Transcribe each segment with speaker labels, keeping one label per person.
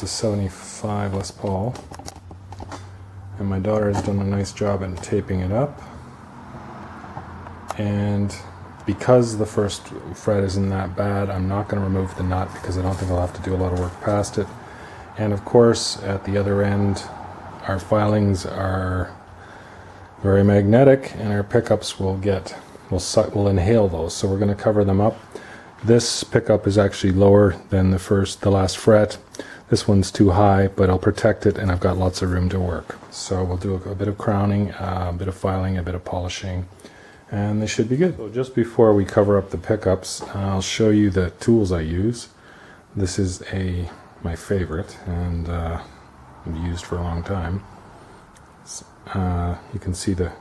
Speaker 1: a 75 Les Paul. And my daughter has done a nice job in taping it up. And because the first fret isn't that bad, I'm not going to remove the nut because I don't think I'll have to do a lot of work past it. And of course, at the other end, our filings are very magnetic, and our pickups will inhale those. So we're going to cover them up. This pickup is actually lower than the last fret. This one's too high, but I'll protect it, and I've got lots of room to work. So we'll do a bit of crowning, a bit of filing, a bit of polishing, and they should be good. So just before we cover up the pickups, I'll show you the tools I use. This is my favorite, and I've used for a long time. You can see the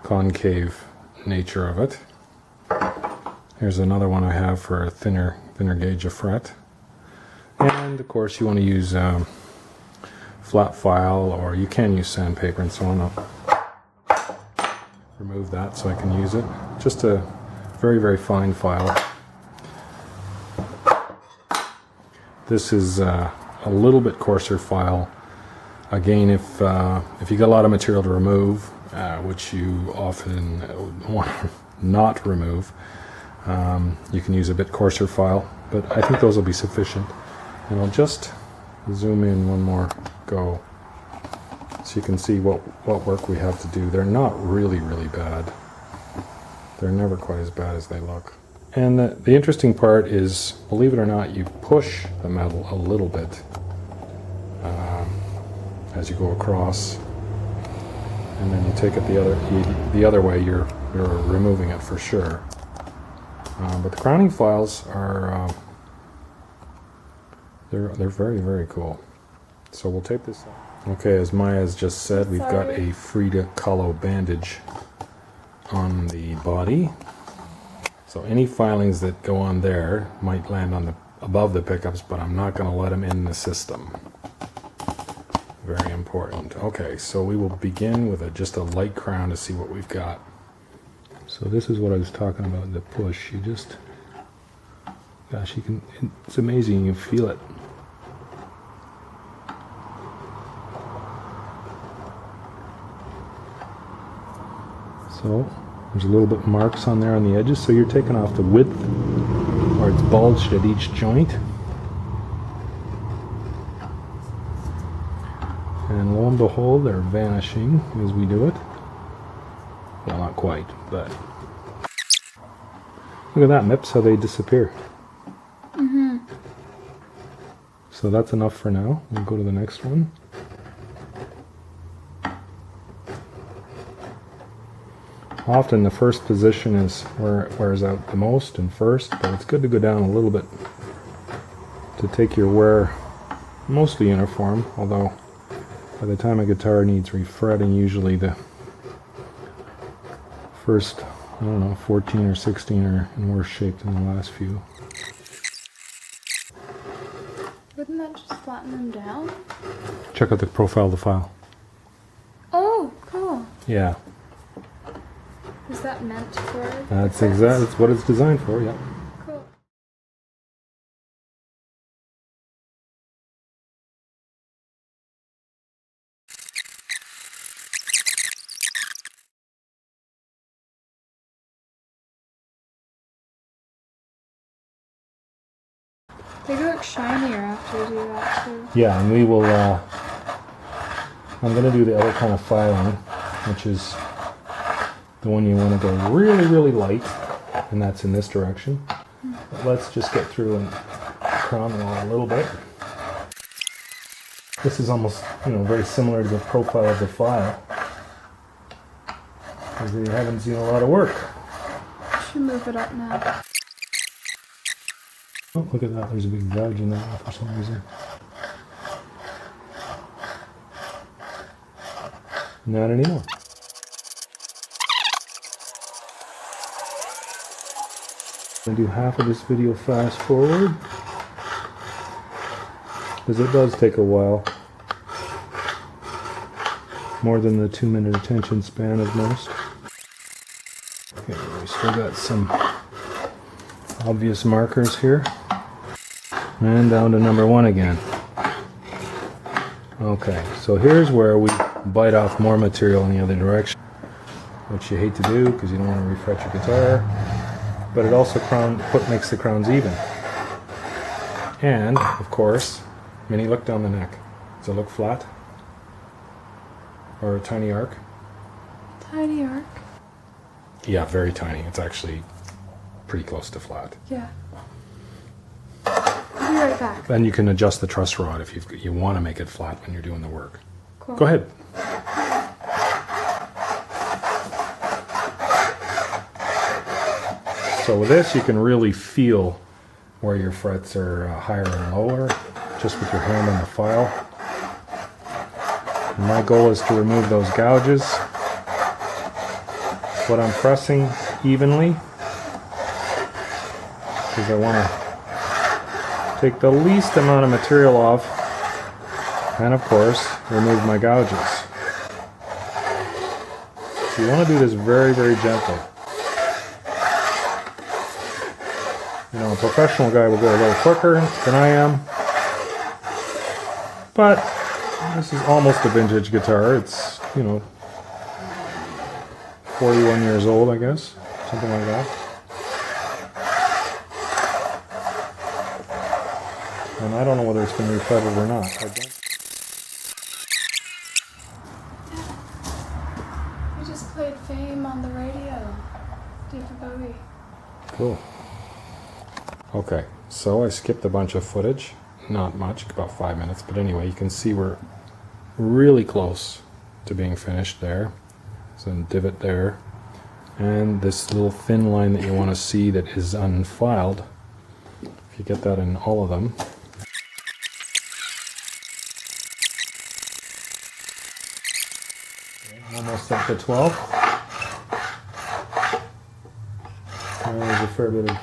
Speaker 1: concave nature of it. Here's another one I have for a thinner gauge of fret. And of course you want to use flat file, or you can use sandpaper and so on. I'll remove that so I can use it. Just a very, very fine file. This is a little bit coarser file. Again, if you got a lot of material to remove, which you often want not remove, you can use a bit coarser file, but I think those will be sufficient. And I'll just zoom in one more go so you can see what work we have to do. They're not really, really bad. They're never quite as bad as they look. And the interesting part is, believe it or not, you push the metal a little bit as you go across, and then you take it the other way. You're removing it for sure. But the crowning files are they're very, very cool. So we'll tape this up. Okay, as Maya has just said, we've got a Frida Kahlo bandage on the body. So any filings that go on there might land above the pickups, but I'm not going to let them in the system. Very important. Okay, so we will begin with just a light crown to see what we've got. So this is what I was talking about, the push. You just, gosh, it's amazing, you feel it. So there's a little bit marks on there on the edges, so you're taking off the width, or it's bulged at each joint. And lo and behold, they're vanishing as we do it. Well, not quite, but look at that, Mips, how they disappear. Mm-hmm. So that's enough for now. We'll go to the next one. Often the first position is where it wears out the most and first, but it's good to go down a little bit to take your wear mostly uniform, although by the time a guitar needs refretting, usually the first, I don't know, 14 or 16 are in worse shape than the last few.
Speaker 2: Wouldn't that just flatten them down?
Speaker 1: Check out the profile of the file.
Speaker 2: Oh, cool.
Speaker 1: Yeah.
Speaker 2: Is that meant for?
Speaker 1: That's what it's designed for, yeah.
Speaker 2: Cool. They look shinier after you do that too.
Speaker 1: Yeah, and we will, I'm going to do the other kind of filing, which is the one you want to go really, really light, and that's in this direction. But let's just get through and crown them all a little bit. This is almost, very similar to the profile of the file, because you haven't seen a lot of work.
Speaker 2: Should move it up now.
Speaker 1: Oh, look at that, there's a big gouge in that one for some reason. Not anymore. I'm going to do half of this video fast forward, because it does take a while. More than the 2-minute attention span of most. Okay, we still got some obvious markers here. And down to number 1 again. Okay, so here's where we bite off more material in the other direction, which you hate to do because you don't want to refret your guitar, but it also makes the crowns even. And, of course, Minnie, look down the neck. Does it look flat? Or a tiny arc?
Speaker 2: Tiny arc.
Speaker 1: Yeah, very tiny. It's actually pretty close to flat.
Speaker 2: Yeah. I'll be right back.
Speaker 1: And you can adjust the truss rod if you want to make it flat when you're doing the work.
Speaker 2: Cool.
Speaker 1: Go ahead. So with this, you can really feel where your frets are higher and lower, just with your hand on the file. And my goal is to remove those gouges. But I'm pressing evenly because I want to take the least amount of material off, and of course remove my gouges. So you want to do this very, very gently. You know, a professional guy will go a little quicker than I am, but this is almost a vintage guitar. It's, you know, 41 years old, I guess, something like that. And I don't know whether it's been refretted or not.
Speaker 2: I just played Fame on the radio. David Bowie.
Speaker 1: Cool. Okay, so I skipped a bunch of footage. Not much, about 5 minutes, but anyway, you can see we're really close to being finished there. So a divot there. And this little thin line that you want to see that is unfiled. If you get that in all of them. Okay, almost up to 12. There's a fair bit of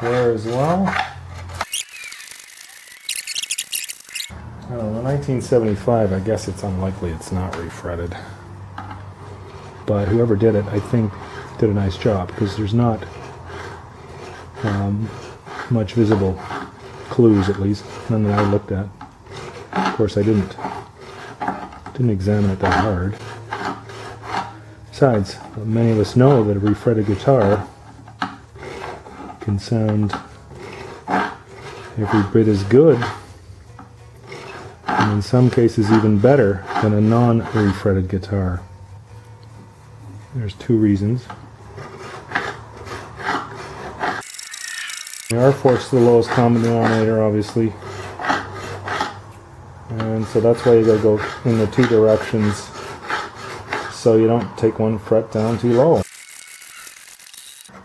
Speaker 1: wear as well. I don't know, 1975, I guess it's unlikely it's not refretted. But whoever did it, I think, did a nice job, because there's not much visible clues, at least, none that I looked at. Of course, I didn't examine it that hard. Besides, many of us know that a refretted guitar can sound every bit as good, and in some cases even better, than a non-refretted guitar. There's two reasons. The R4 is the lowest common denominator, obviously. And so that's why you gotta go in the two directions so you don't take one fret down too low.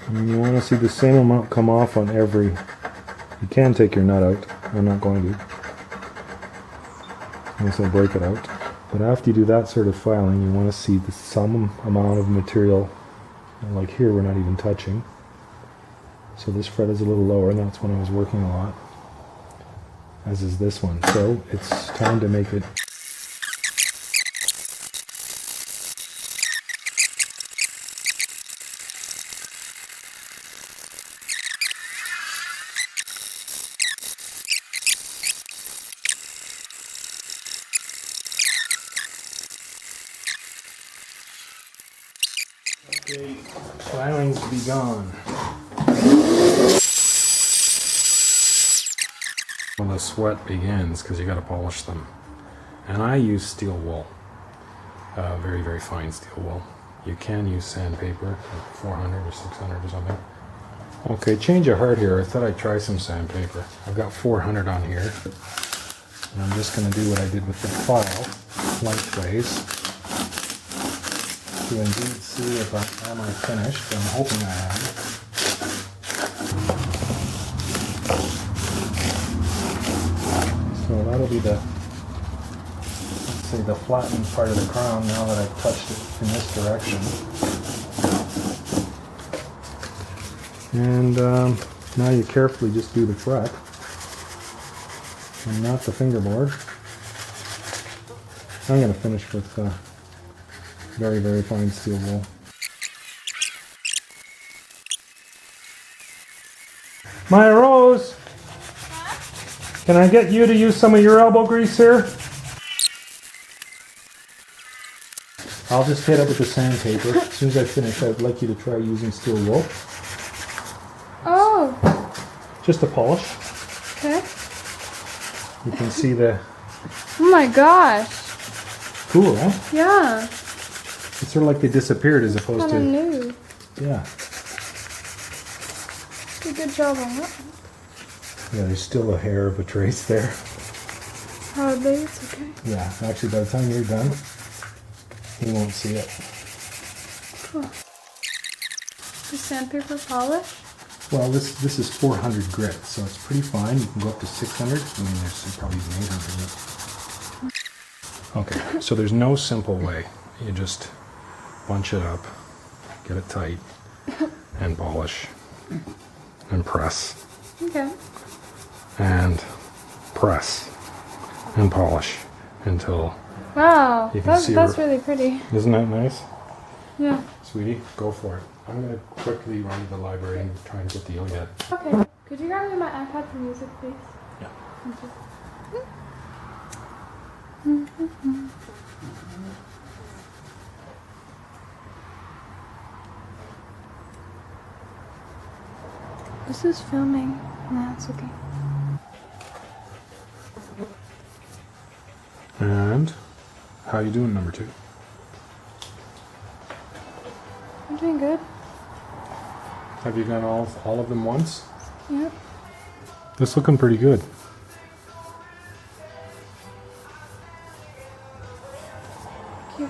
Speaker 1: And you want to see the same amount come off on every... You can take your nut out. I'm not going to, unless I break it out. But after you do that sort of filing, you want to see some amount of material. Like here, we're not even touching. So this fret is a little lower, and that's when I was working a lot. As is this one. So it's time to make it... Okay, filings be gone. When the sweat begins, because you got to polish them. And I use steel wool. Very, very fine steel wool. You can use sandpaper, like 400 or 600 or something. Okay, change of heart here. I thought I'd try some sandpaper. I've got 400 on here. And I'm just going to do what I did with the file, lengthways. To indeed see if I am finished. I'm hoping I am. So that'll be the, let's say, the flattened part of the crown now that I've touched it in this direction. And now you carefully just do the fret and not the fingerboard. I'm going to finish with very, very fine steel wool. Maya Rose, can I get you to use some of your elbow grease here?
Speaker 3: I'll just hit up with the sandpaper. As soon as I finish, I'd like you to try using steel wool.
Speaker 2: Oh,
Speaker 3: Just to polish.
Speaker 2: okay.
Speaker 3: You can see the...
Speaker 2: Oh my gosh.
Speaker 3: Cool, huh?
Speaker 2: Yeah.
Speaker 3: It's sort of like they disappeared as opposed
Speaker 2: Kind of
Speaker 3: to...
Speaker 2: new.
Speaker 3: Yeah.
Speaker 2: Did a good job on that.
Speaker 3: Yeah, there's still a hair of a trace there.
Speaker 2: Probably, it's okay.
Speaker 3: Yeah, actually by the time you're done, you won't see it.
Speaker 2: Cool. The sandpaper polish?
Speaker 3: Well, this is 400 grit, so it's pretty fine. You can go up to 600. I mean, there's probably even 800.
Speaker 1: Okay, so there's no simple way. You just bunch it up, get it tight, and polish, and press,
Speaker 2: Okay.
Speaker 1: and press, and polish until,
Speaker 2: Wow,
Speaker 1: You can see
Speaker 2: that's
Speaker 1: her-
Speaker 2: really pretty.
Speaker 1: isn't that nice?
Speaker 2: Yeah.
Speaker 1: Sweetie, go for it. I'm going to quickly run to the library and try and get the Iliad.
Speaker 2: Okay. Could you grab me my iPad for music, please?
Speaker 1: Yeah.
Speaker 2: Thank you. This is filming. Nah, it's okay.
Speaker 1: And how you doing, number 2?
Speaker 2: I'm doing good.
Speaker 1: Have you done all of them once?
Speaker 2: Yep.
Speaker 1: This looking pretty good.
Speaker 2: Thank you.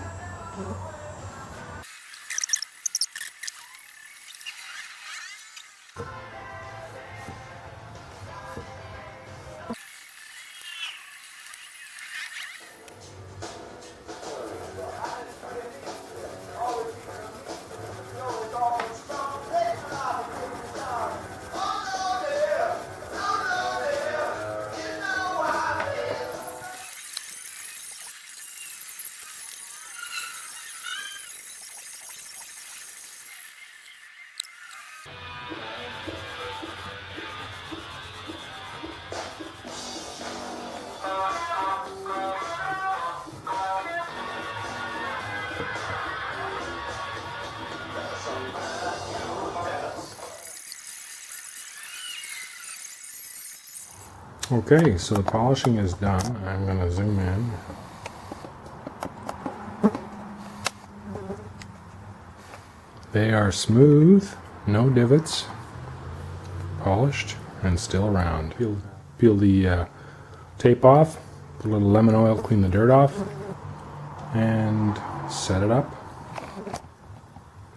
Speaker 1: Okay, so the polishing is done. I'm going to zoom in. They are smooth, no divots, polished, and still round. Peel the tape off, put a little lemon oil, clean the dirt off, and set it up.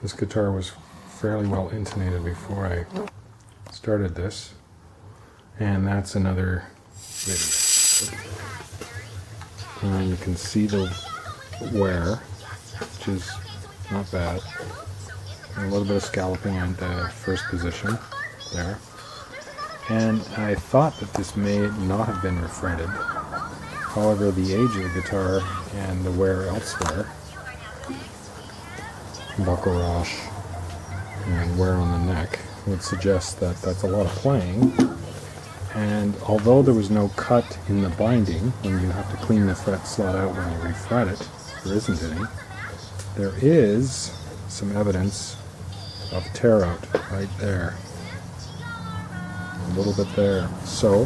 Speaker 1: This guitar was fairly well intonated before I started this. And that's another video. And you can see the wear, which is not bad. And a little bit of scalloping at the first position there. And I thought that this may not have been refretted. However, the age of the guitar and the wear elsewhere, buckle rash and wear on the neck, would suggest that that's a lot of playing. And although there was no cut in the binding, when you have to clean the fret slot out when you refret it, there isn't any, there is some evidence of tear out right there. A little bit there. So,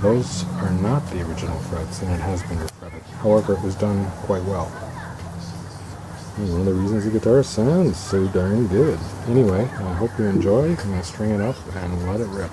Speaker 1: those are not the original frets, and it has been refretted. However, it was done quite well. And one of the reasons the guitar sounds so darn good. Anyway, I hope you enjoy. I'm going to string it up and let it rip.